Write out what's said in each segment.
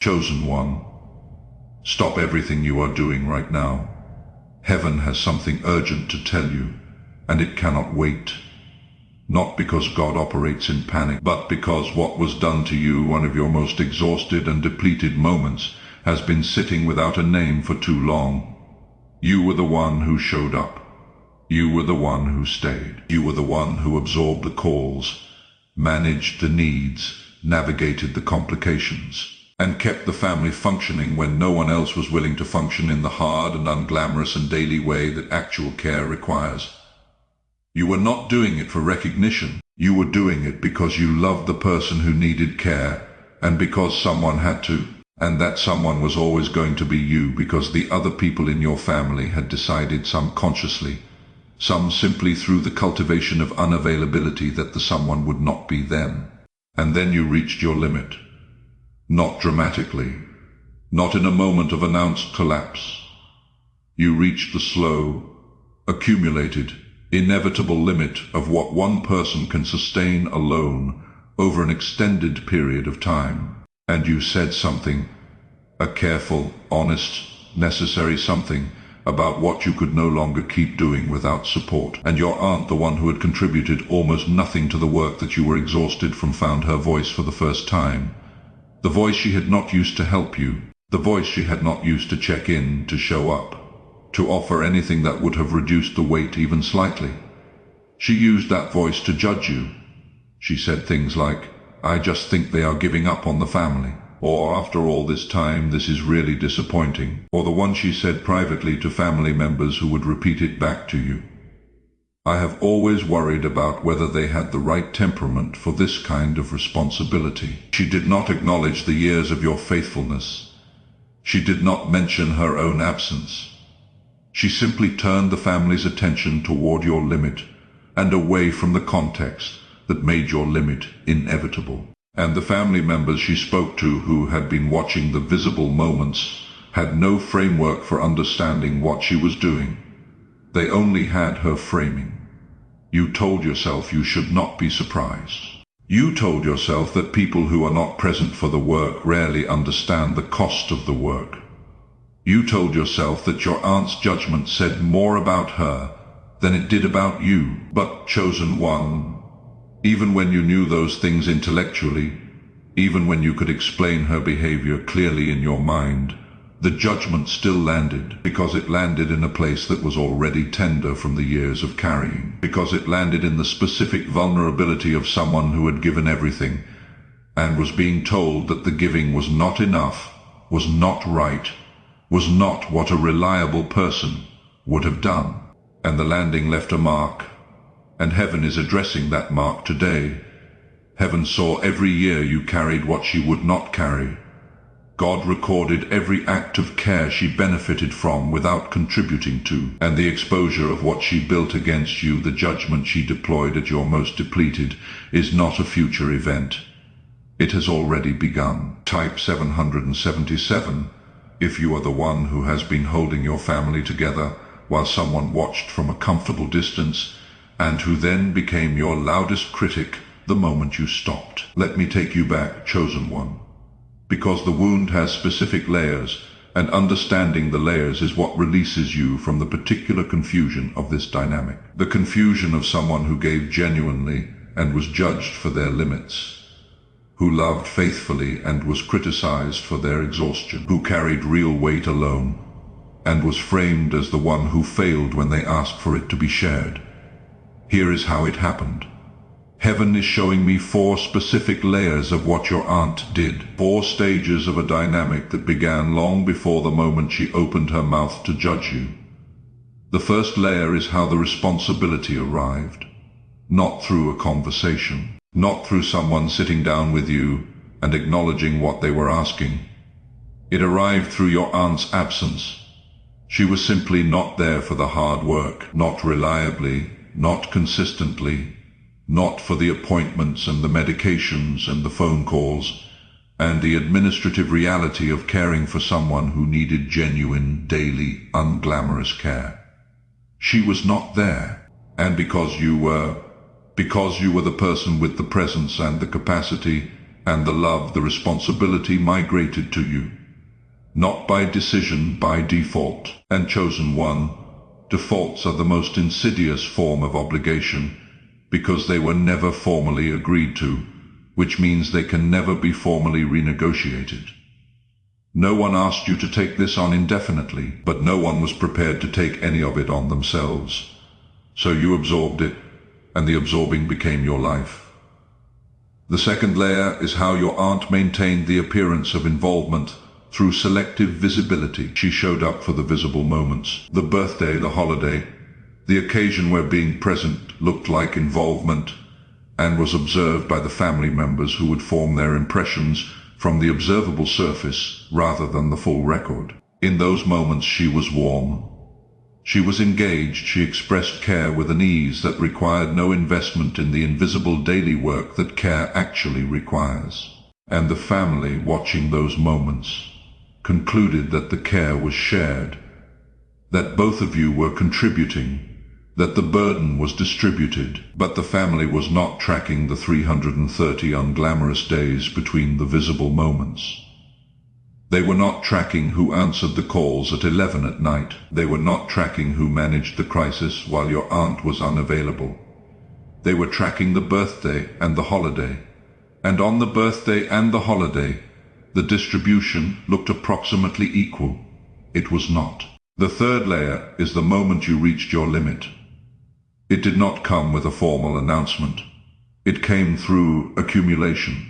Chosen one, stop everything you are doing right now. Heaven has something urgent to tell you, and it cannot wait. Not because God operates in panic, but because what was done to you, one of your most exhausted and depleted moments, has been sitting without a name for too long. You were the one who showed up. You were the one who stayed. You were the one who absorbed the calls, managed the needs, navigated the complications, and kept the family functioning when no one else was willing to function in the hard and unglamorous and daily way that actual care requires. You were not doing it for recognition. You were doing it because you loved the person who needed care, and because someone had to. And that someone was always going to be you, because the other people in your family had decided, some consciously, some simply through the cultivation of unavailability, that the someone would not be them. And then you reached your limit. Not dramatically, not in a moment of announced collapse. You reached the slow, accumulated, inevitable limit of what one person can sustain alone over an extended period of time. And you said something, a careful, honest, necessary something, about what you could no longer keep doing without support. And your aunt, the one who had contributed almost nothing to the work that you were exhausted from, found her voice for the first time. The voice she had not used to help you, the voice she had not used to check in, to show up, to offer anything that would have reduced the weight even slightly. She used that voice to judge you. She said things like, "I just think they are giving up on the family," or "After all this time, this is really disappointing," or the one she said privately to family members who would repeat it back to you. "I have always worried about whether they had the right temperament for this kind of responsibility." She did not acknowledge the years of your faithfulness. She did not mention her own absence. She simply turned the family's attention toward your limit and away from the context that made your limit inevitable. And the family members she spoke to, who had been watching the visible moments, had no framework for understanding what she was doing. They only had her framing. You told yourself you should not be surprised. You told yourself that people who are not present for the work rarely understand the cost of the work. You told yourself that your aunt's judgment said more about her than it did about you. But, chosen one, even when you knew those things intellectually, even when you could explain her behavior clearly in your mind, the judgment still landed, because it landed in a place that was already tender from the years of carrying, because it landed in the specific vulnerability of someone who had given everything, and was being told that the giving was not enough, was not right, was not what a reliable person would have done. And the landing left a mark, and heaven is addressing that mark today. Heaven saw every year you carried what she would not carry. God recorded every act of care she benefited from without contributing to, and the exposure of what she built against you, the judgment she deployed at your most depleted, is not a future event. It has already begun. Type 777, if you are the one who has been holding your family together while someone watched from a comfortable distance, and who then became your loudest critic the moment you stopped. Let me take you back, chosen one. Because the wound has specific layers, and understanding the layers is what releases you from the particular confusion of this dynamic. The confusion of someone who gave genuinely and was judged for their limits, who loved faithfully and was criticized for their exhaustion, who carried real weight alone, and was framed as the one who failed when they asked for it to be shared. Here is how it happened. Heaven is showing me 4 specific layers of what your aunt did. 4 stages of a dynamic that began long before the moment she opened her mouth to judge you. The first layer is how the responsibility arrived. Not through a conversation, not through someone sitting down with you and acknowledging what they were asking. It arrived through your aunt's absence. She was simply not there for the hard work, not reliably, not consistently, not for the appointments and the medications and the phone calls, and the administrative reality of caring for someone who needed genuine, daily, unglamorous care. She was not there, and because you were the person with the presence and the capacity, and the love, the responsibility migrated to you. Not by decision, by default. And chosen one, defaults are the most insidious form of obligation, because they were never formally agreed to, which means they can never be formally renegotiated. No one asked you to take this on indefinitely, but no one was prepared to take any of it on themselves. So you absorbed it, and the absorbing became your life. The second layer is how your aunt maintained the appearance of involvement through selective visibility. She showed up for the visible moments, the birthday, the holiday, the occasion where being present looked like involvement, and was observed by the family members who would form their impressions from the observable surface rather than the full record. In those moments she was warm. She was engaged. She expressed care with an ease that required no investment in the invisible daily work that care actually requires. And the family, watching those moments, concluded that the care was shared, that both of you were contributing, that the burden was distributed, but the family was not tracking the 330 unglamorous days between the visible moments. They were not tracking who answered the calls at 11 at night. They were not tracking who managed the crisis while your aunt was unavailable. They were tracking the birthday and the holiday. And on the birthday and the holiday, the distribution looked approximately equal. It was not. The third layer is the moment you reached your limit. It did not come with a formal announcement. It came through accumulation.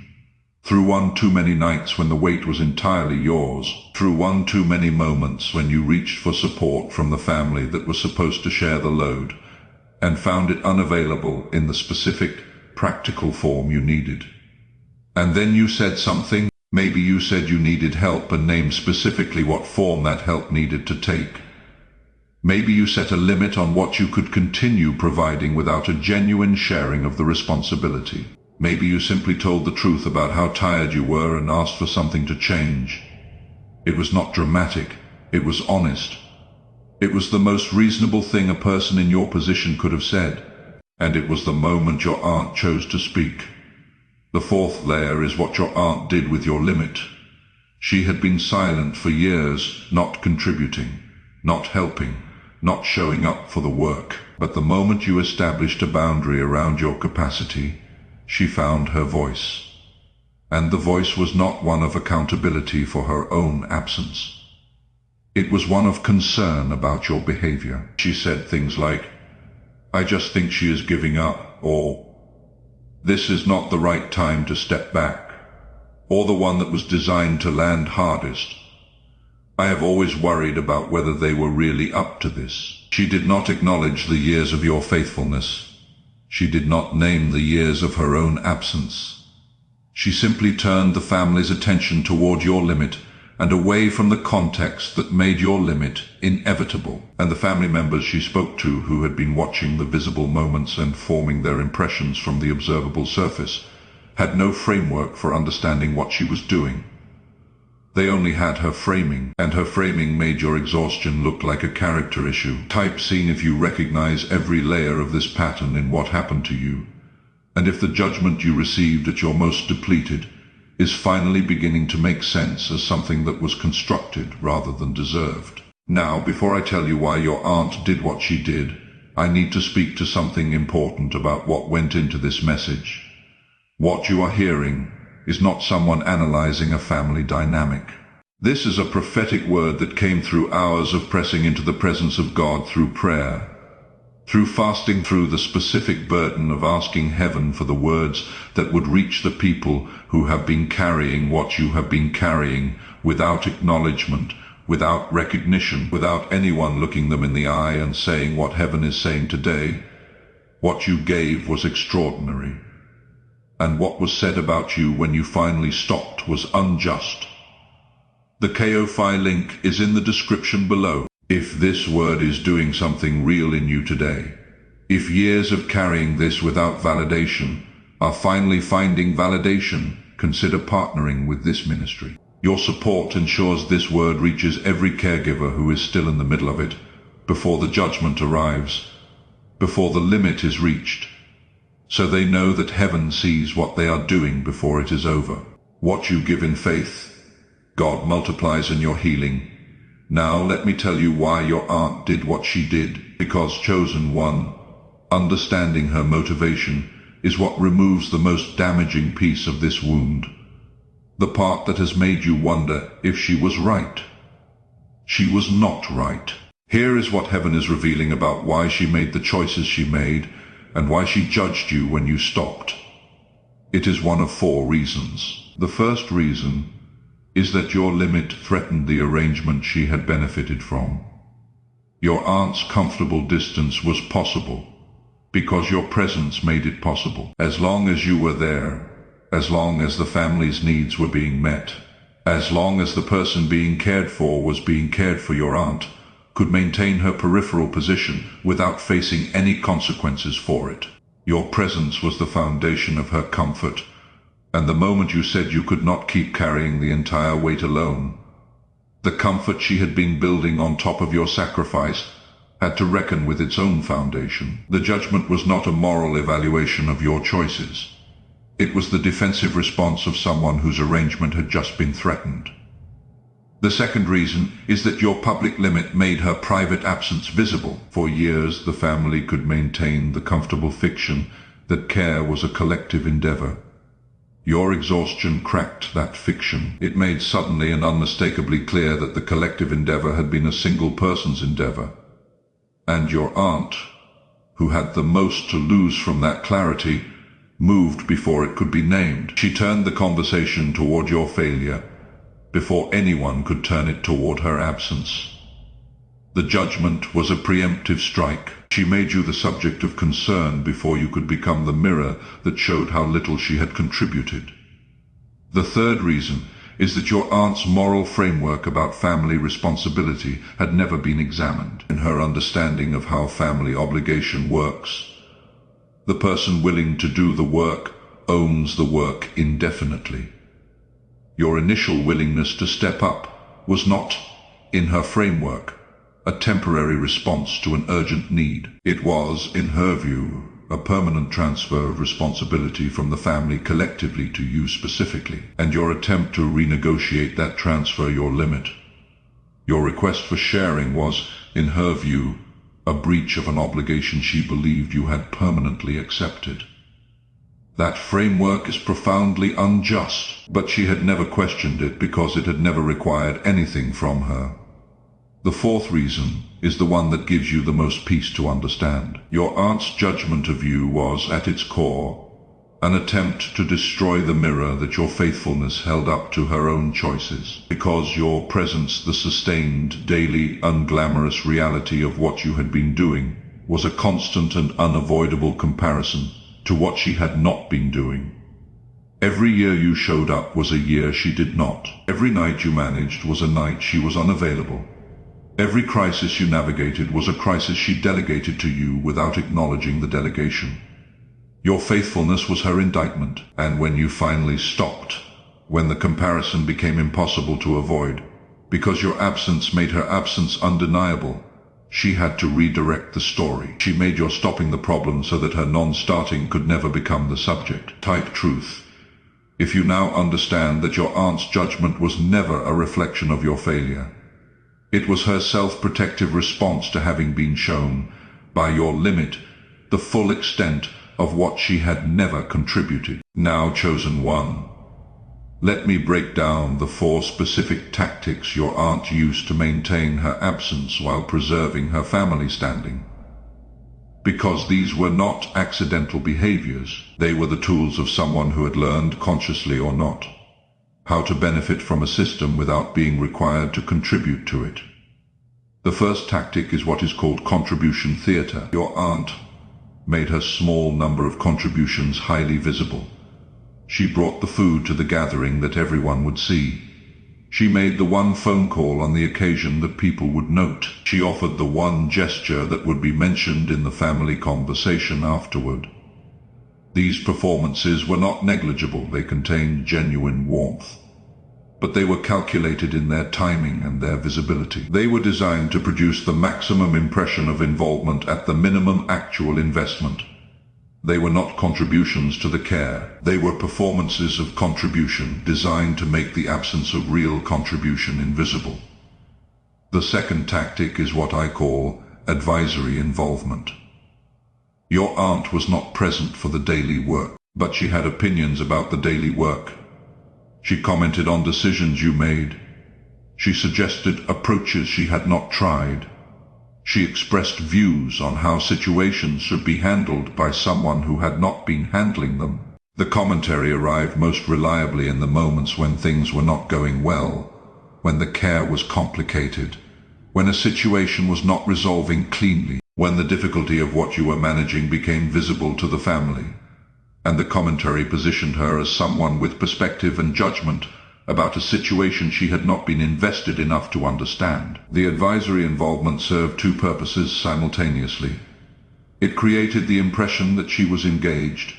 Through one too many nights when the weight was entirely yours. Through one too many moments when you reached for support from the family that was supposed to share the load, and found it unavailable in the specific, practical form you needed. And then you said something. Maybe you said you needed help and named specifically what form that help needed to take. Maybe you set a limit on what you could continue providing without a genuine sharing of the responsibility. Maybe you simply told the truth about how tired you were and asked for something to change. It was not dramatic. It was honest. It was the most reasonable thing a person in your position could have said. And it was the moment your aunt chose to speak. The fourth layer is what your aunt did with your limit. She had been silent for years, not contributing, not helping, not showing up for the work. But the moment you established a boundary around your capacity, she found her voice. And the voice was not one of accountability for her own absence. It was one of concern about your behavior. She said things like, "I just think she is giving up," or "This is not the right time to step back," or the one that was designed to land hardest, "I have always worried about whether they were really up to this." She did not acknowledge the years of your faithfulness. She did not name the years of her own absence. She simply turned the family's attention toward your limit and away from the context that made your limit inevitable. And the family members she spoke to, who had been watching the visible moments and forming their impressions from the observable surface, had no framework for understanding what she was doing. They only had her framing, and her framing made your exhaustion look like a character issue. Type scene if you recognize every layer of this pattern in what happened to you, and if the judgment you received at your most depleted is finally beginning to make sense as something that was constructed rather than deserved. Now, before I tell you why your aunt did what she did, I need to speak to something important about what went into this message. What you are hearing is not someone analyzing a family dynamic. This is a prophetic word that came through hours of pressing into the presence of God through prayer, through fasting, through the specific burden of asking heaven for the words that would reach the people who have been carrying what you have been carrying without acknowledgement, without recognition, without anyone looking them in the eye and saying what heaven is saying today. What you gave was extraordinary. And what was said about you when you finally stopped was unjust. The Ko-Fi link is in the description below. If this word is doing something real in you today, if years of carrying this without validation are finally finding validation, consider partnering with this ministry. Your support ensures this word reaches every caregiver who is still in the middle of it, before the judgment arrives, before the limit is reached. so they know that heaven sees what they are doing before it is over. What you give in faith, God multiplies in your healing. Now let me tell you why your aunt did what she did. Because chosen one, understanding her motivation, is what removes the most damaging piece of this wound. The part that has made you wonder if she was right. She was not right. Here is what heaven is revealing about why she made the choices she made and why she judged you when you stopped. It is one of 4 reasons. The first reason is that your limit threatened the arrangement she had benefited from. Your aunt's comfortable distance was possible because your presence made it possible. As long as you were there, as long as the family's needs were being met, as long as the person being cared for was being cared for, your aunt could maintain her peripheral position without facing any consequences for it. Your presence was the foundation of her comfort, and the moment you said you could not keep carrying the entire weight alone, the comfort she had been building on top of your sacrifice had to reckon with its own foundation. The judgment was not a moral evaluation of your choices. It was the defensive response of someone whose arrangement had just been threatened. The second reason is that your public limit made her private absence visible. For years, the family could maintain the comfortable fiction that care was a collective endeavor. Your exhaustion cracked that fiction. It made suddenly and unmistakably clear that the collective endeavor had been a single person's endeavor. And your aunt, who had the most to lose from that clarity, moved before it could be named. She turned the conversation toward your failure before anyone could turn it toward her absence. The judgment was a preemptive strike. She made you the subject of concern before you could become the mirror that showed how little she had contributed. The third reason is that your aunt's moral framework about family responsibility had never been examined. In her understanding of how family obligation works, the person willing to do the work owns the work indefinitely. Your initial willingness to step up was not, in her framework, a temporary response to an urgent need. It was, in her view, a permanent transfer of responsibility from the family collectively to you specifically, and your attempt to renegotiate that transfer your limit. Your request for sharing was, in her view, a breach of an obligation she believed you had permanently accepted. That framework is profoundly unjust, but she had never questioned it because it had never required anything from her. The fourth reason is the one that gives you the most peace to understand. Your aunt's judgment of you was, at its core, an attempt to destroy the mirror that your faithfulness held up to her own choices. Because your presence, the sustained, daily, unglamorous reality of what you had been doing, was a constant and unavoidable comparison to what she had not been doing. Every year you showed up was a year she did not. Every night you managed was a night she was unavailable. Every crisis you navigated was a crisis she delegated to you without acknowledging the delegation. Your faithfulness was her indictment, and when you finally stopped, when the comparison became impossible to avoid, because your absence made her absence undeniable, she had to redirect the story. She made your stopping the problem so that her non-starting could never become the subject. Type truth. If you now understand that your aunt's judgment was never a reflection of your failure, it was her self-protective response to having been shown, by your limit, the full extent of what she had never contributed. Now, chosen one, let me break down the 4 specific tactics your aunt used to maintain her absence while preserving her family standing. Because these were not accidental behaviors, they were the tools of someone who had learned, consciously or not, how to benefit from a system without being required to contribute to it. The first tactic is what is called contribution theater. Your aunt made her small number of contributions highly visible. She brought the food to the gathering that everyone would see. She made the one phone call on the occasion that people would note. She offered the one gesture that would be mentioned in the family conversation afterward. These performances were not negligible. They contained genuine warmth, but they were calculated in their timing and their visibility. They were designed to produce the maximum impression of involvement at the minimum actual investment. They were not contributions to the care. They were performances of contribution designed to make the absence of real contribution invisible. The second tactic is what I call advisory involvement. Your aunt was not present for the daily work, but she had opinions about the daily work. She commented on decisions you made. She suggested approaches she had not tried. She expressed views on how situations should be handled by someone who had not been handling them. The commentary arrived most reliably in the moments when things were not going well, when the care was complicated, when a situation was not resolving cleanly, when the difficulty of what you were managing became visible to the family, and the commentary positioned her as someone with perspective and judgment about a situation she had not been invested enough to understand. The advisory involvement served two purposes simultaneously. It created the impression that she was engaged,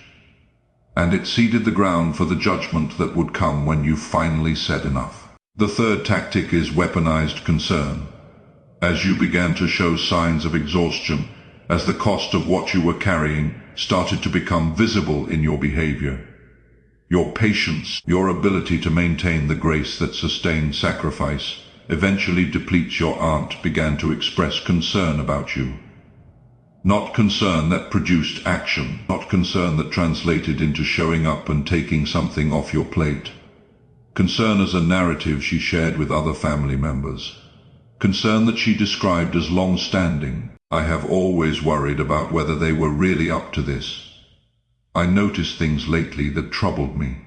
and it seeded the ground for the judgment that would come when you finally said enough. The third tactic is weaponized concern. As you began to show signs of exhaustion, as the cost of what you were carrying started to become visible in your behavior, your patience, your ability to maintain the grace that sustained sacrifice, eventually depletes. Your aunt began to express concern about you. Not concern that produced action, not concern that translated into showing up and taking something off your plate. Concern as a narrative she shared with other family members. Concern that she described as long-standing. I have always worried about whether they were really up to this. I noticed things lately that troubled me.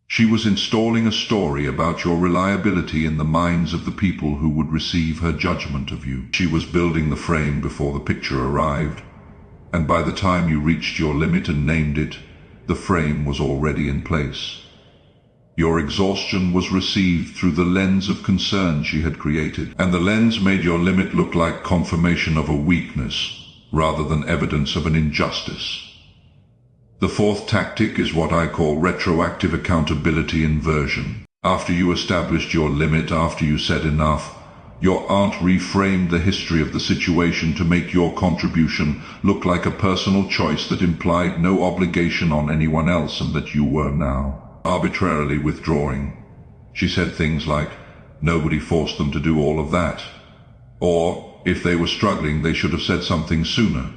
She was installing a story about your reliability in the minds of the people who would receive her judgment of you. She was building the frame before the picture arrived, and by the time you reached your limit and named it, the frame was already in place. Your exhaustion was received through the lens of concern she had created, and the lens made your limit look like confirmation of a weakness rather than evidence of an injustice. The fourth tactic is what I call retroactive accountability inversion. After you established your limit, after you said enough, your aunt reframed the history of the situation to make your contribution look like a personal choice that implied no obligation on anyone else and that you were now arbitrarily withdrawing. She said things like, nobody forced them to do all of that. Or, if they were struggling, they should have said something sooner.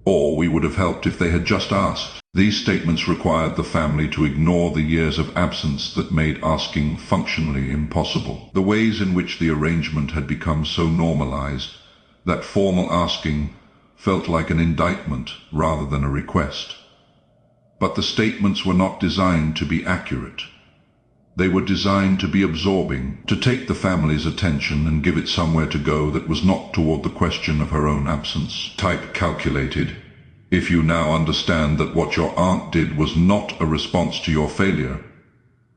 Or, we would have helped if they had just asked. These statements required the family to ignore the years of absence that made asking functionally impossible. The ways in which the arrangement had become so normalized that formal asking felt like an indictment rather than a request. But the statements were not designed to be accurate. They were designed to be absorbing, to take the family's attention and give it somewhere to go that was not toward the question of her own absence. Type calculated. If you now understand that what your aunt did was not a response to your failure,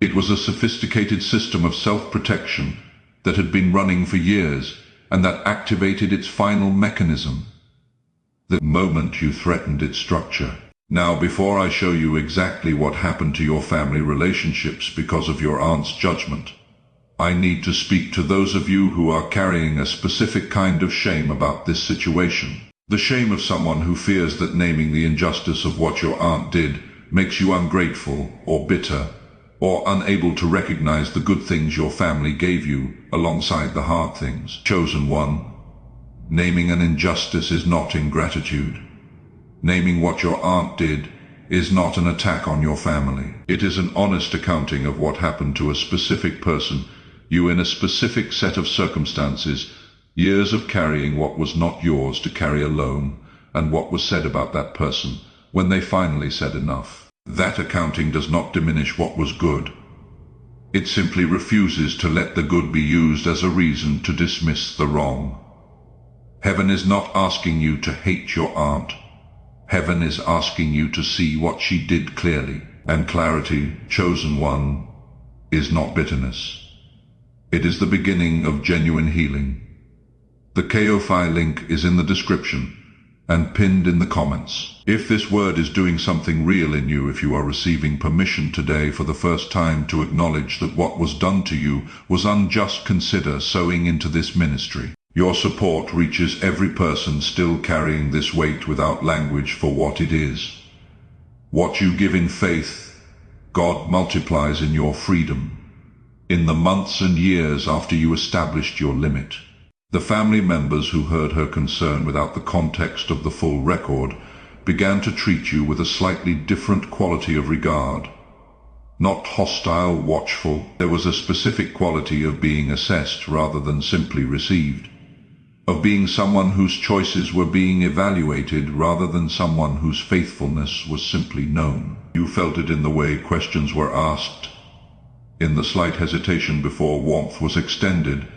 it was a sophisticated system of self-protection that had been running for years and that activated its final mechanism the moment you threatened its structure. Now, before I show you exactly what happened to your family relationships because of your aunt's judgment, I need to speak to those of you who are carrying a specific kind of shame about this situation. The shame of someone who fears that naming the injustice of what your aunt did makes you ungrateful or bitter or unable to recognize the good things your family gave you alongside the hard things. Chosen one, naming an injustice is not ingratitude. Naming what your aunt did is not an attack on your family. It is an honest accounting of what happened to a specific person, you in a specific set of circumstances, years of carrying what was not yours to carry alone, and what was said about that person when they finally said enough. That accounting does not diminish what was good. It simply refuses to let the good be used as a reason to dismiss the wrong. Heaven is not asking you to hate your aunt. Heaven is asking you to see what she did clearly, and clarity, chosen one, is not bitterness. It is the beginning of genuine healing. The Ko-Fi link is in the description and pinned in the comments. If this word is doing something real in you, if you are receiving permission today for the first time to acknowledge that what was done to you was unjust, consider sowing into this ministry. Your support reaches every person still carrying this weight without language for what it is. What you give in faith, God multiplies in your freedom, in the months and years after you established your limit. The family members who heard her concern without the context of the full record began to treat you with a slightly different quality of regard. Not hostile, watchful. There was a specific quality of being assessed rather than simply received, of being someone whose choices were being evaluated rather than someone whose faithfulness was simply known. You felt it in the way questions were asked, in the slight hesitation before warmth was extended,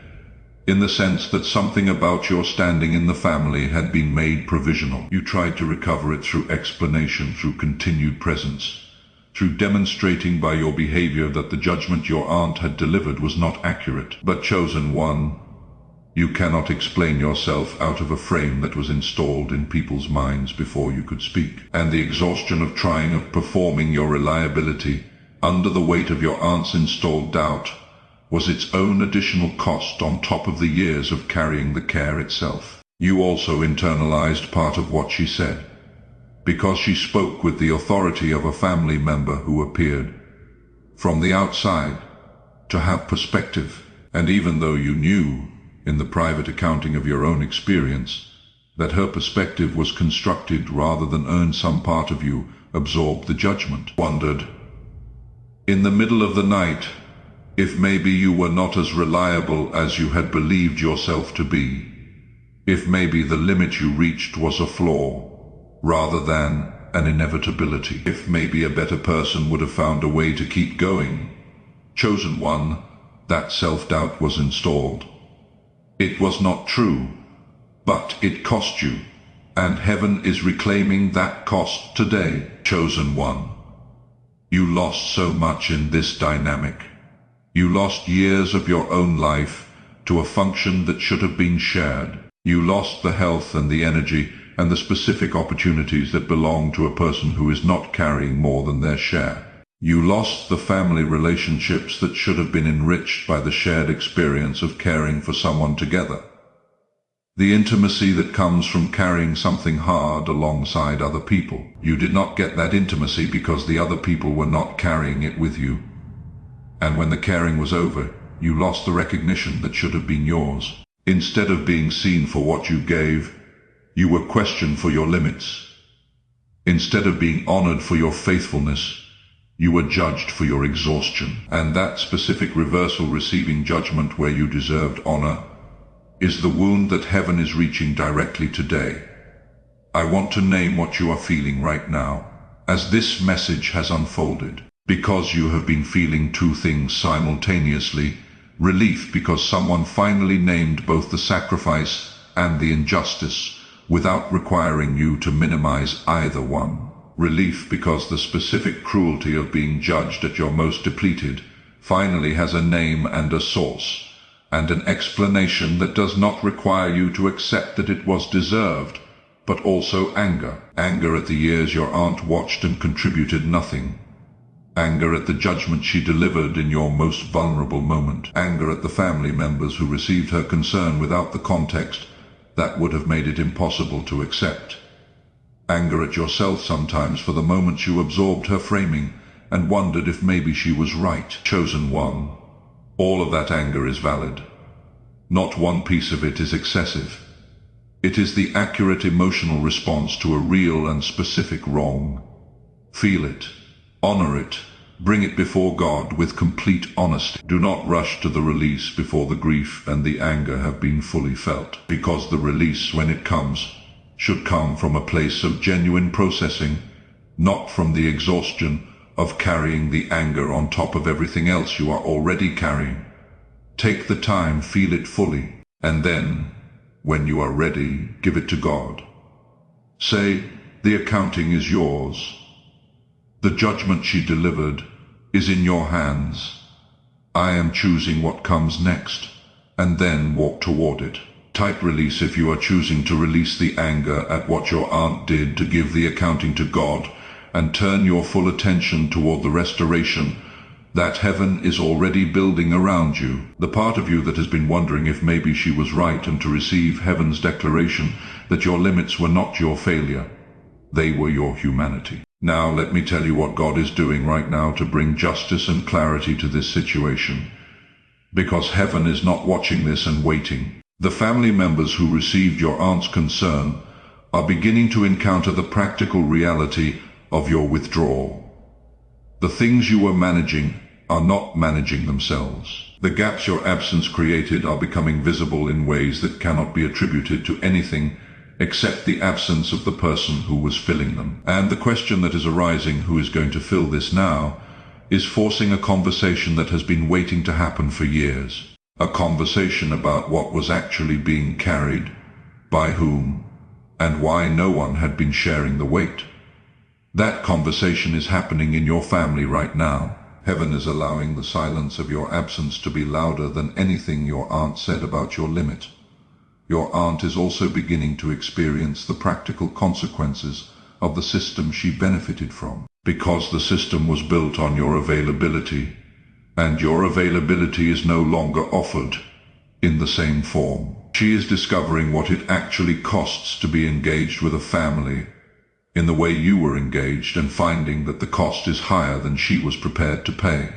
in the sense that something about your standing in the family had been made provisional. You tried to recover it through explanation, through continued presence, through demonstrating by your behavior that the judgment your aunt had delivered was not accurate. But chosen one, you cannot explain yourself out of a frame that was installed in people's minds before you could speak. And the exhaustion of trying, of performing your reliability under the weight of your aunt's installed doubt was its own additional cost on top of the years of carrying the care itself. You also internalized part of what she said, because she spoke with the authority of a family member who appeared, from the outside, to have perspective. And even though you knew, in the private accounting of your own experience, that her perspective was constructed rather than earned, some part of you absorbed the judgment, wondered, in the middle of the night, if maybe you were not as reliable as you had believed yourself to be, if maybe the limit you reached was a flaw rather than an inevitability, if maybe a better person would have found a way to keep going. Chosen one, that self-doubt was installed. It was not true, but it cost you, and heaven is reclaiming that cost today. Chosen one, you lost so much in this dynamic. You lost years of your own life to a function that should have been shared. You lost the health and the energy and the specific opportunities that belong to a person who is not carrying more than their share. You lost the family relationships that should have been enriched by the shared experience of caring for someone together. The intimacy that comes from carrying something hard alongside other people. You did not get that intimacy because the other people were not carrying it with you. And when the caring was over, you lost the recognition that should have been yours. Instead of being seen for what you gave, you were questioned for your limits. Instead of being honored for your faithfulness, you were judged for your exhaustion. And that specific reversal, receiving judgment where you deserved honor, is the wound that heaven is reaching directly today. I want to name what you are feeling right now, as this message has unfolded. Because you have been feeling two things simultaneously: relief because someone finally named both the sacrifice and the injustice without requiring you to minimize either one. Relief because the specific cruelty of being judged at your most depleted finally has a name and a source, and an explanation that does not require you to accept that it was deserved, but also anger. Anger at the years your aunt watched and contributed nothing. Anger at the judgment she delivered in your most vulnerable moment. Anger at the family members who received her concern without the context that would have made it impossible to accept. Anger at yourself sometimes for the moments you absorbed her framing and wondered if maybe she was right. Chosen one, all of that anger is valid. Not one piece of it is excessive. It is the accurate emotional response to a real and specific wrong. Feel it. Honor it. Bring it before God with complete honesty. Do not rush to the release before the grief and the anger have been fully felt, because the release, when it comes, should come from a place of genuine processing, not from the exhaustion of carrying the anger on top of everything else you are already carrying. Take the time, feel it fully, and then, when you are ready, give it to God. Say, the accounting is yours. The judgment she delivered is in your hands. I am choosing what comes next, and then walk toward it. Type release if you are choosing to release the anger at what your aunt did, to give the accounting to God, and turn your full attention toward the restoration that heaven is already building around you. The part of you that has been wondering if maybe she was right, and to receive heaven's declaration that your limits were not your failure, they were your humanity. Now let me tell you what God is doing right now to bring justice and clarity to this situation. Because heaven is not watching this and waiting. The family members who received your aunt's concern are beginning to encounter the practical reality of your withdrawal. The things you were managing are not managing themselves. The gaps your absence created are becoming visible in ways that cannot be attributed to anything except the absence of the person who was filling them. And the question that is arising, who is going to fill this now, is forcing a conversation that has been waiting to happen for years. A conversation about what was actually being carried, by whom, and why no one had been sharing the weight. That conversation is happening in your family right now. Heaven is allowing the silence of your absence to be louder than anything your aunt said about your limit. Your aunt is also beginning to experience the practical consequences of the system she benefited from, because the system was built on your availability, and your availability is no longer offered in the same form. She is discovering what it actually costs to be engaged with a family in the way you were engaged, and finding that the cost is higher than she was prepared to pay.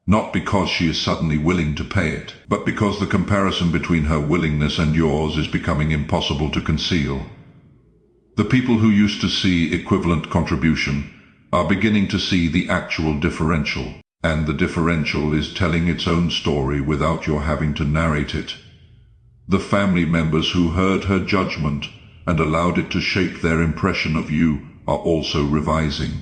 Not because she is suddenly willing to pay it, but because the comparison between her willingness and yours is becoming impossible to conceal. The people who used to see equivalent contribution are beginning to see the actual differential, and the differential is telling its own story without your having to narrate it. The family members who heard her judgment and allowed it to shape their impression of you are also revising.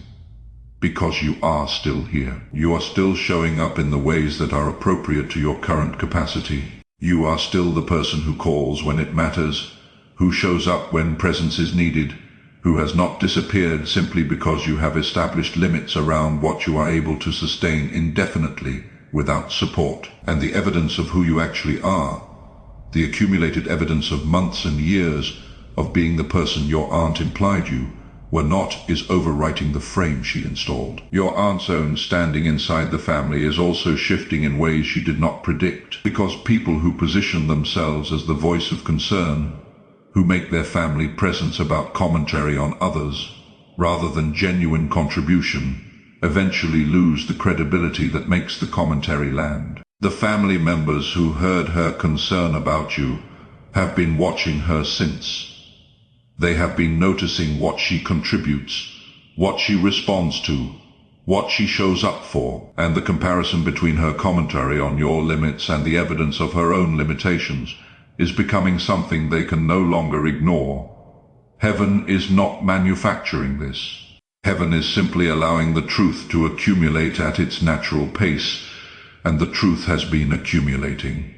Because you are still here. You are still showing up in the ways that are appropriate to your current capacity. You are still the person who calls when it matters, who shows up when presence is needed, who has not disappeared simply because you have established limits around what you are able to sustain indefinitely without support. And the evidence of who you actually are, the accumulated evidence of months and years of being the person your aunt implied you were not, is overwriting the frame she installed. Your aunt's own standing inside the family is also shifting in ways she did not predict, because people who position themselves as the voice of concern, who make their family presence about commentary on others, rather than genuine contribution, eventually lose the credibility that makes the commentary land. The family members who heard her concern about you have been watching her since. They have been noticing what she contributes, what she responds to, what she shows up for, and the comparison between her commentary on your limits and the evidence of her own limitations is becoming something they can no longer ignore. Heaven is not manufacturing this. Heaven is simply allowing the truth to accumulate at its natural pace, and the truth has been accumulating.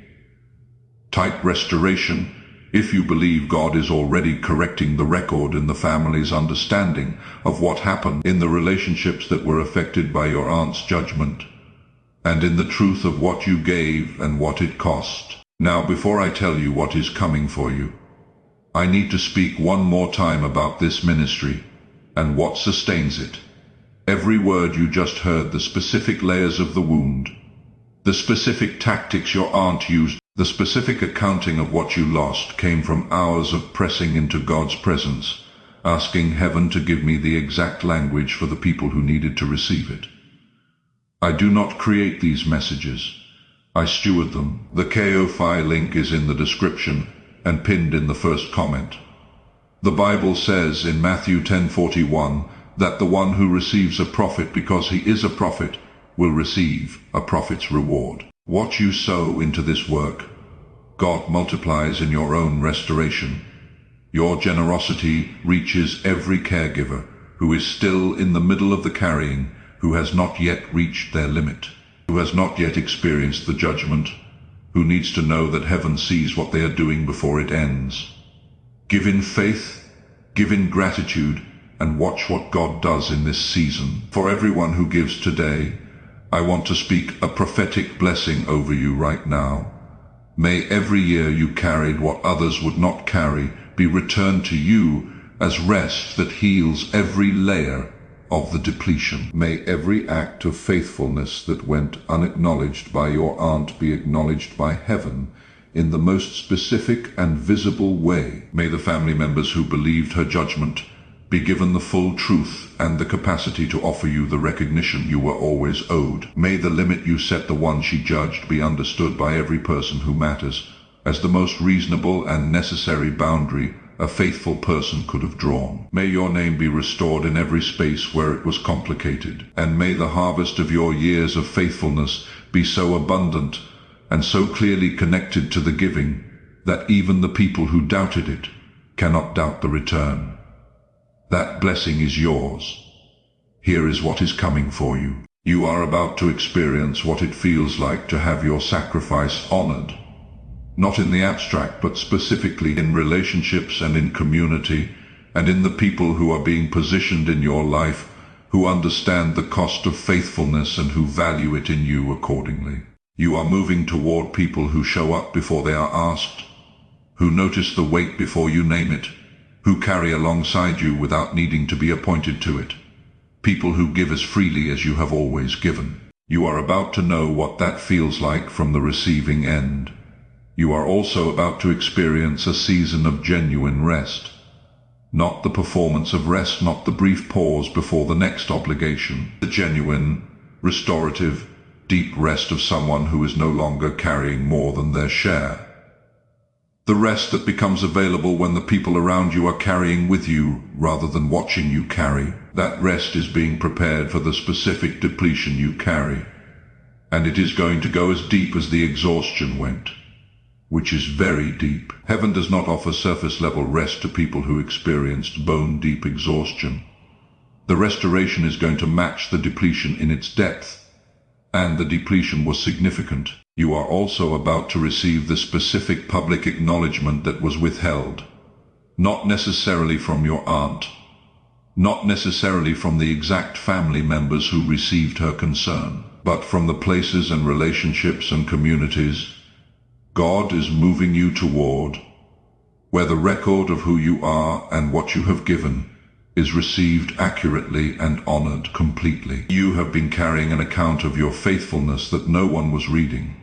Type restoration if you believe God is already correcting the record in the family's understanding of what happened in the relationships that were affected by your aunt's judgment, and in the truth of what you gave and what it cost. Now, before I tell you what is coming for you, I need to speak one more time about this ministry and what sustains it. Every word you just heard, the specific layers of the wound, the specific tactics your aunt used, the specific accounting of what you lost, came from hours of pressing into God's presence, asking heaven to give me the exact language for the people who needed to receive it. I do not create these messages. I steward them. The Ko-Fi link is in the description and pinned in the first comment. The Bible says in Matthew 10:41 that the one who receives a prophet because he is a prophet will receive a prophet's reward. What you sow into this work, God multiplies in your own restoration. Your generosity reaches every caregiver who is still in the middle of the carrying, who has not yet reached their limit, who has not yet experienced the judgment, who needs to know that heaven sees what they are doing before it ends. Give in faith, give in gratitude, and watch what God does in this season. For everyone who gives today, I want to speak a prophetic blessing over you right now. May every year you carried what others would not carry be returned to you as rest that heals every layer of the depletion. May every act of faithfulness that went unacknowledged by your aunt be acknowledged by heaven in the most specific and visible way. May the family members who believed her judgment be given the full truth and the capacity to offer you the recognition you were always owed. May the limit you set the one she judged be understood by every person who matters as the most reasonable and necessary boundary a faithful person could have drawn. May your name be restored in every space where it was complicated, and may the harvest of your years of faithfulness be so abundant and so clearly connected to the giving that even the people who doubted it cannot doubt the return. That blessing is yours. Here is what is coming for you. You are about to experience what it feels like to have your sacrifice honored. Not in the abstract, but specifically in relationships and in community, and in the people who are being positioned in your life, who understand the cost of faithfulness and who value it in you accordingly. You are moving toward people who show up before they are asked, who notice the weight before you name it, who carry alongside you without needing to be appointed to it. People who give as freely as you have always given. You are about to know what that feels like from the receiving end. You are also about to experience a season of genuine rest. Not the performance of rest, not the brief pause before the next obligation. The genuine, restorative, deep rest of someone who is no longer carrying more than their share. The rest that becomes available when the people around you are carrying with you rather than watching you carry. That rest is being prepared for the specific depletion you carry. And it is going to go as deep as the exhaustion went, which is very deep. Heaven does not offer surface-level rest to people who experienced bone-deep exhaustion. The restoration is going to match the depletion in its depth, and the depletion was significant. You are also about to receive the specific public acknowledgement that was withheld, not necessarily from your aunt, not necessarily from the exact family members who received her concern, but from the places and relationships and communities God is moving you toward, where the record of who you are and what you have given is received accurately and honored completely. You have been carrying an account of your faithfulness that no one was reading.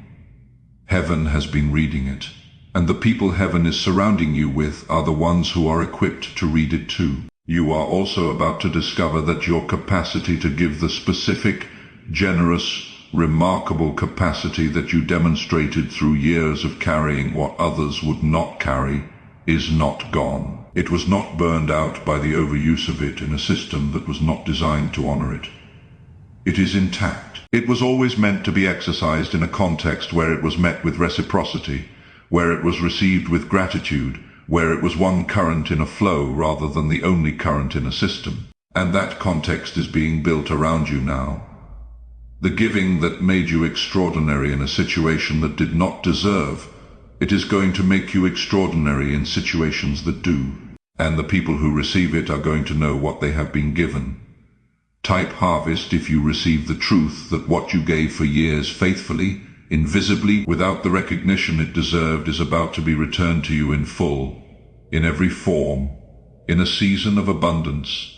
Heaven has been reading it, and the people heaven is surrounding you with are the ones who are equipped to read it too. You are also about to discover that your capacity to give, the specific, generous, remarkable capacity that you demonstrated through years of carrying what others would not carry, is not gone. It was not burned out by the overuse of it in a system that was not designed to honor it. It is intact. It was always meant to be exercised in a context where it was met with reciprocity, where it was received with gratitude, where it was one current in a flow rather than the only current in a system. And that context is being built around you now. The giving that made you extraordinary in a situation that did not deserve, it is going to make you extraordinary in situations that do. And the people who receive it are going to know what they have been given. Type harvest if you receive the truth that what you gave for years faithfully, invisibly, without the recognition it deserved, is about to be returned to you in full, in every form, in a season of abundance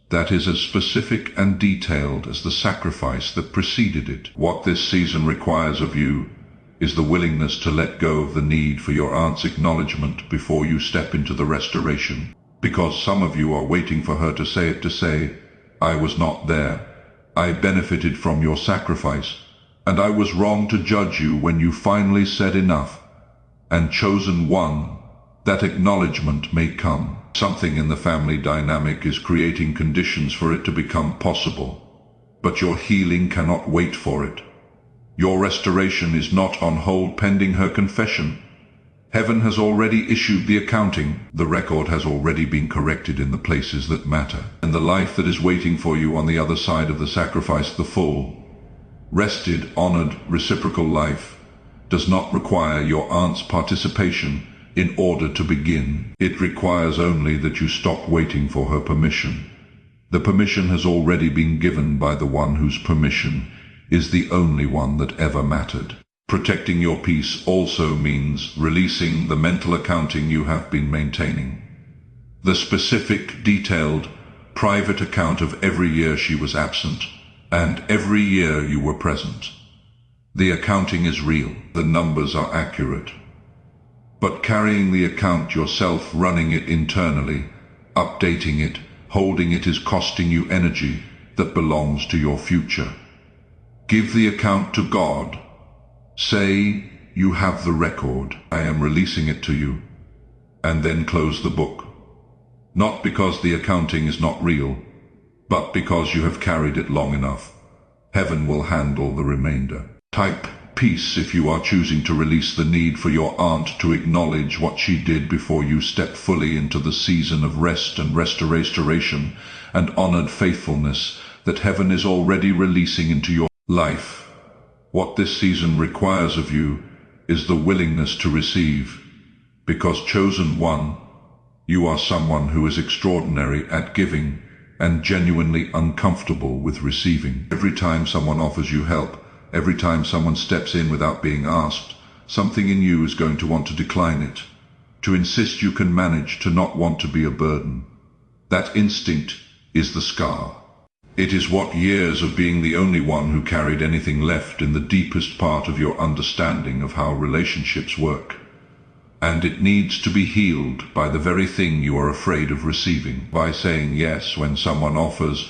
that is as specific and detailed as the sacrifice that preceded it. What this season requires of you is the willingness to let go of the need for your aunt's acknowledgement before you step into the restoration. Because some of you are waiting for her to say, I was not there. I benefited from your sacrifice, and I was wrong to judge you when you finally said enough and chosen one. That acknowledgement may come. Something in the family dynamic is creating conditions for it to become possible, but your healing cannot wait for it. Your restoration is not on hold pending her confession. Heaven has already issued the accounting. The record has already been corrected in the places that matter. And the life that is waiting for you on the other side of the sacrifice, the full, rested, honored, reciprocal life, does not require your aunt's participation in order to begin. It requires only that you stop waiting for her permission. The permission has already been given by the one whose permission is the only one that ever mattered. Protecting your peace also means releasing the mental accounting you have been maintaining. The specific, detailed, private account of every year she was absent, and every year you were present. The accounting is real. The numbers are accurate. But carrying the account yourself, running it internally, updating it, Holding it is costing you energy that belongs to your future. Give the account to God. Say, you have the record, I am releasing it to you, and then close the book. Not because the accounting is not real, but because you have carried it long enough. Heaven will handle the remainder. Type peace if you are choosing to release the need for your aunt to acknowledge what she did before you step fully into the season of rest and restoration and honored faithfulness that heaven is already releasing into your life. What this season requires of you is the willingness to receive, because chosen one, you are someone who is extraordinary at giving and genuinely uncomfortable with receiving. Every time someone offers you help, every time someone steps in without being asked, something in you is going to want to decline it, to insist you can manage, to not want to be a burden. That instinct is the scar. It is what years of being the only one who carried anything left in the deepest part of your understanding of how relationships work. And it needs to be healed by the very thing you are afraid of receiving, by saying yes when someone offers,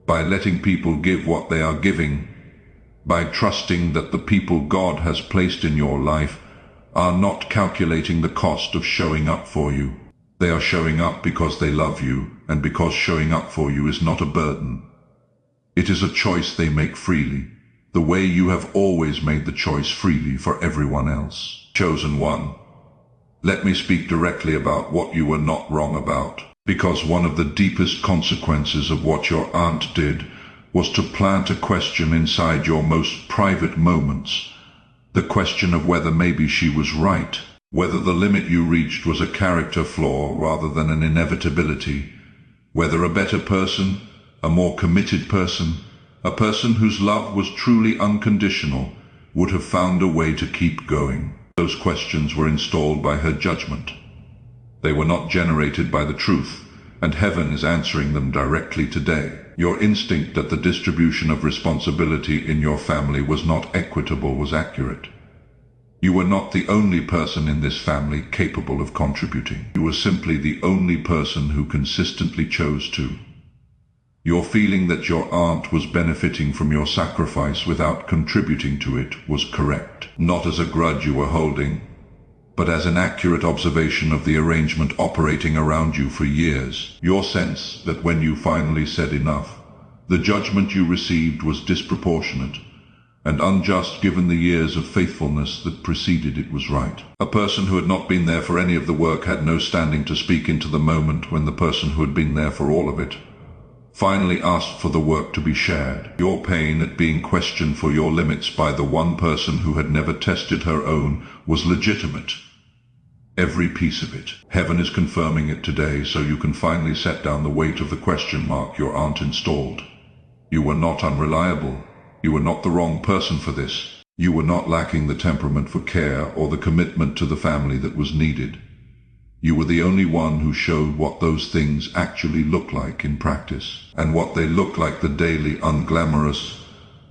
by letting people give what they are giving, by trusting that the people God has placed in your life are not calculating the cost of showing up for you. They are showing up because they love you, and because showing up for you is not a burden. It is a choice they make freely, the way you have always made the choice freely for everyone else. Chosen one, let me speak directly about what you were not wrong about, because one of the deepest consequences of what your aunt did was to plant a question inside your most private moments, the question of whether maybe she was right, whether the limit you reached was a character flaw rather than an inevitability, whether a better person, a more committed person, a person whose love was truly unconditional, would have found a way to keep going. Those questions were installed by her judgment. They were not generated by the truth, and heaven is answering them directly today. Your instinct that the distribution of responsibility in your family was not equitable was accurate. You were not the only person in this family capable of contributing. You were simply the only person who consistently chose to. Your feeling that your aunt was benefiting from your sacrifice without contributing to it was correct, not as a grudge you were holding, but as an accurate observation of the arrangement operating around you for years. Your sense that when you finally said enough, the judgment you received was disproportionate and unjust given the years of faithfulness that preceded it was right. A person who had not been there for any of the work had no standing to speak into the moment when the person who had been there for all of it finally asked for the work to be shared. Your pain at being questioned for your limits by the one person who had never tested her own was legitimate. Every piece of it. Heaven is confirming it today so you can finally set down the weight of the question mark your aunt installed. You were not unreliable. You were not the wrong person for this. You were not lacking the temperament for care or the commitment to the family that was needed. You were the only one who showed what those things actually look like in practice, and what they look like. The daily, unglamorous,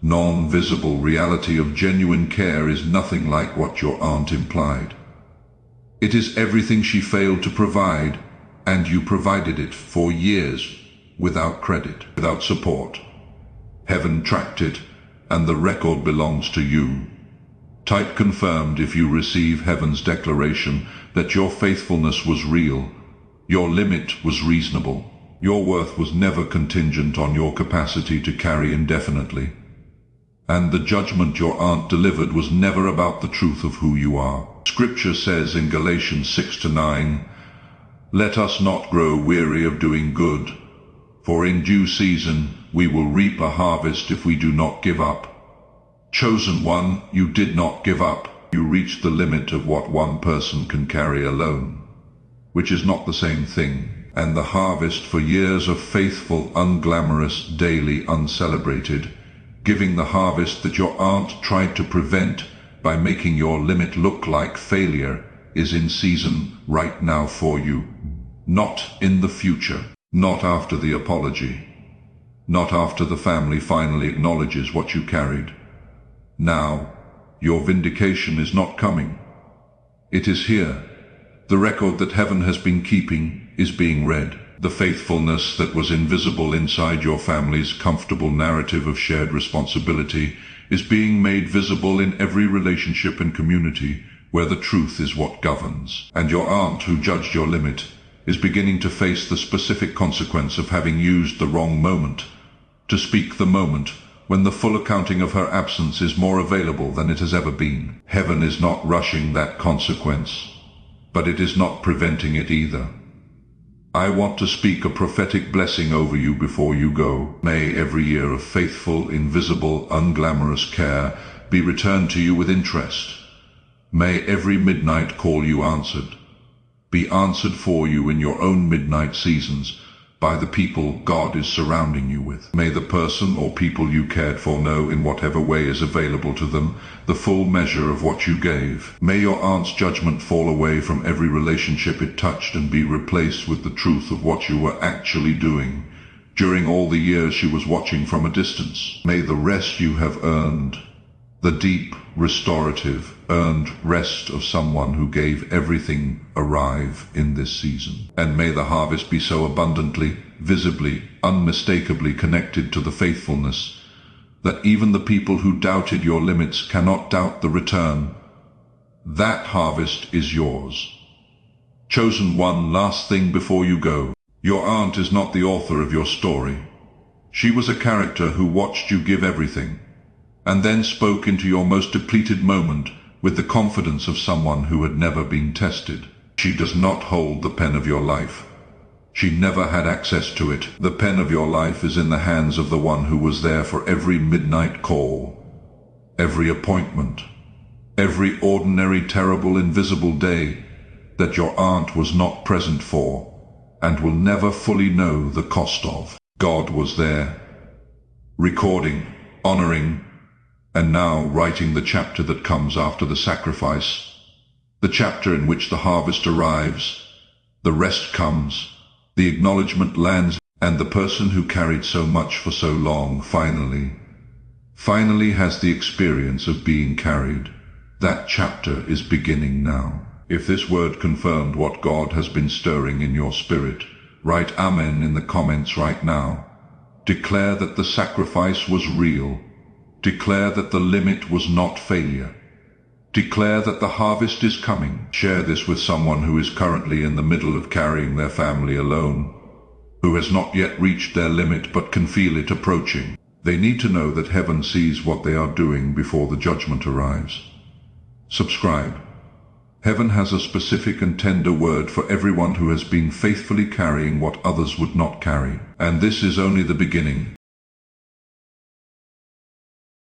non-visible reality of genuine care is nothing like what your aunt implied. It is everything she failed to provide, and you provided it for years, without credit, without support. Heaven tracked it, and the record belongs to you. Type confirmed if you receive heaven's declaration that your faithfulness was real, your limit was reasonable, your worth was never contingent on your capacity to carry indefinitely, and the judgment your aunt delivered was never about the truth of who you are. Scripture says in Galatians 6-9, "Let us not grow weary of doing good, for in due season we will reap a harvest if we do not give up." Chosen one, you did not give up. You reached the limit of what one person can carry alone, which is not the same thing. And the harvest for years of faithful, unglamorous, daily, uncelebrated, giving the harvest that your aunt tried to prevent by making your limit look like failure, is in season right now for you. Not in the future. Not after the apology. Not after the family finally acknowledges what you carried. Now, your vindication is not coming. It is here. The record that heaven has been keeping is being read. The faithfulness that was invisible inside your family's comfortable narrative of shared responsibility is being made visible in every relationship and community where the truth is what governs. And your aunt, who judged your limit, is beginning to face the specific consequence of having used the wrong moment to speak, the moment when the full accounting of her absence is more available than it has ever been. Heaven is not rushing that consequence, but it is not preventing it either. I want to speak a prophetic blessing over you before you go. May every year of faithful, invisible, unglamorous care be returned to you with interest. May every midnight call you answered be answered for you in your own midnight seasons by the people God is surrounding you with. May the person or people you cared for know, in whatever way is available to them, the full measure of what you gave. May your aunt's judgment fall away from every relationship it touched and be replaced with the truth of what you were actually doing during all the years she was watching from a distance. May the rest you have earned, the deep, restorative, earned rest of someone who gave everything, arrive in this season. And may the harvest be so abundantly, visibly, unmistakably connected to the faithfulness that even the people who doubted your limits cannot doubt the return. That harvest is yours. Chosen one, last thing before you go. Your aunt is not the author of your story. She was a character who watched you give everything, and then spoke into your most depleted moment with the confidence of someone who had never been tested. She does not hold the pen of your life. She never had access to it. The pen of your life is in the hands of the one who was there for every midnight call, every appointment, every ordinary, terrible, invisible day that your aunt was not present for and will never fully know the cost of. God was there, recording, honoring, and now writing the chapter that comes after the sacrifice, the chapter in which the harvest arrives, the rest comes, the acknowledgement lands, and the person who carried so much for so long finally has the experience of being carried. That chapter is beginning now. If this word confirmed what God has been stirring in your spirit, write Amen in the comments right now. Declare that the sacrifice was real. Declare that the limit was not failure. Declare that the harvest is coming. Share this with someone who is currently in the middle of carrying their family alone, who has not yet reached their limit but can feel it approaching. They need to know that heaven sees what they are doing before the judgment arrives. Subscribe. Heaven has a specific and tender word for everyone who has been faithfully carrying what others would not carry. And this is only the beginning.